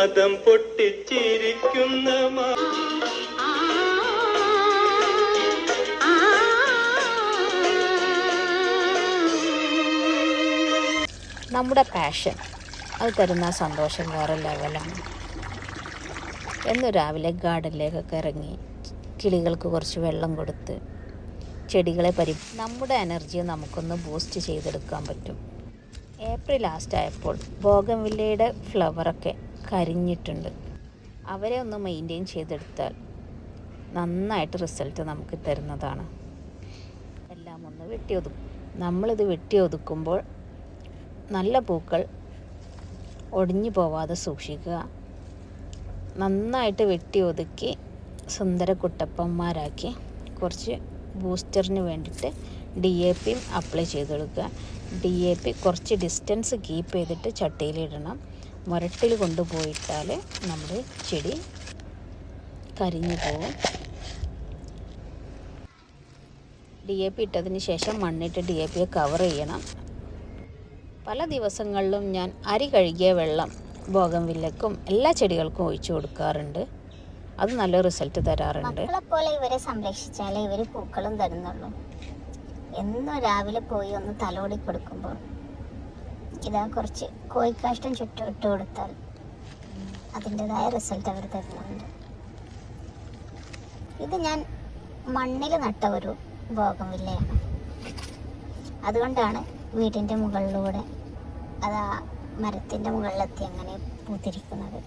നാദം പൊട്ടിച്ചിരിക്കുന്ന നമ്മുടെ പാഷൻ അത് തരുന്ന സന്തോഷം വേറെ ലെവലാണ്. എന്ന് രാവിലെ ഗാർഡനിലേക്കൊക്കെ ഇറങ്ങി കിളികൾക്ക് കുറച്ച് വെള്ളം കൊടുത്ത് ചെടികളെ നമ്മുടെ എനർജിയെ നമുക്കൊന്ന് ബൂസ്റ്റ് ചെയ്തെടുക്കാൻ പറ്റും. ഏപ്രിൽ ലാസ്റ്റ് ആയപ്പോൾ ബോഗൻവില്ലയുടെ ഫ്ലവറൊക്കെ കരിഞ്ഞിട്ടുണ്ട്. അവരെ ഒന്ന് മെയിൻറ്റെയിൻ ചെയ്തെടുത്താൽ നന്നായിട്ട് റിസൾട്ട് നമുക്ക് തരുന്നതാണ്. എല്ലാം ഒന്ന് വെട്ടിയൊതുക്കും. നമ്മളിത് വെട്ടിയൊതുക്കുമ്പോൾ നല്ല പൂക്കൾ ഒടിഞ്ഞു പോവാതെ സൂക്ഷിക്കുക. നന്നായിട്ട് വെട്ടിയൊതുക്കി സുന്ദര കുട്ടപ്പന്മാരാക്കി കുറച്ച് ബൂസ്റ്ററിന് വേണ്ടിയിട്ട് DAP അപ്ലൈ ചെയ്ത് കൊടുക്കുക. DAP കുറച്ച് ഡിസ്റ്റൻസ് കീപ്പ് ചെയ്തിട്ട് ചട്ടിയിലിടണം. മുരട്ടിൽ കൊണ്ടുപോയിട്ടാൽ നമ്മുടെ ചെടി കരിഞ്ഞു പോകും. DAP ഇട്ടതിന് ശേഷം മണ്ണിട്ട് DAP കവർ ചെയ്യണം. പല ദിവസങ്ങളിലും ഞാൻ അരി കഴുകിയ വെള്ളം ബോഗൻവില്ലക്കും എല്ലാ ചെടികൾക്കും ഒഴിച്ചു കൊടുക്കാറുണ്ട്. അത് നല്ല റിസൾട്ട് തരാറുണ്ട്. മക്കളെപ്പോലെ ഇവരെ സംരക്ഷിച്ചാലേ ഇവർ പൂക്കളും തരുന്നുള്ളൂ. എന്നും രാവിലെ പോയി ഒന്ന് തലോടി കൊടുക്കുമ്പോൾ ഇതാ കുറച്ച് കോഴിക്കാഷ്ടം ചുറ്റും ഇട്ട് കൊടുത്താൽ അതിൻ്റെതായ റിസൾട്ട് അവർ തരുന്നുണ്ട്. ഇത് ഞാൻ മണ്ണിൽ നട്ട ഒരു ബോഗൻവില്ലയാണ്. അതുകൊണ്ടാണ് വീടിൻ്റെ മുകളിലൂടെ അത് ആ മരത്തിൻ്റെ മുകളിലെത്തി അങ്ങനെ പൂത്തിരിക്കുന്നത്.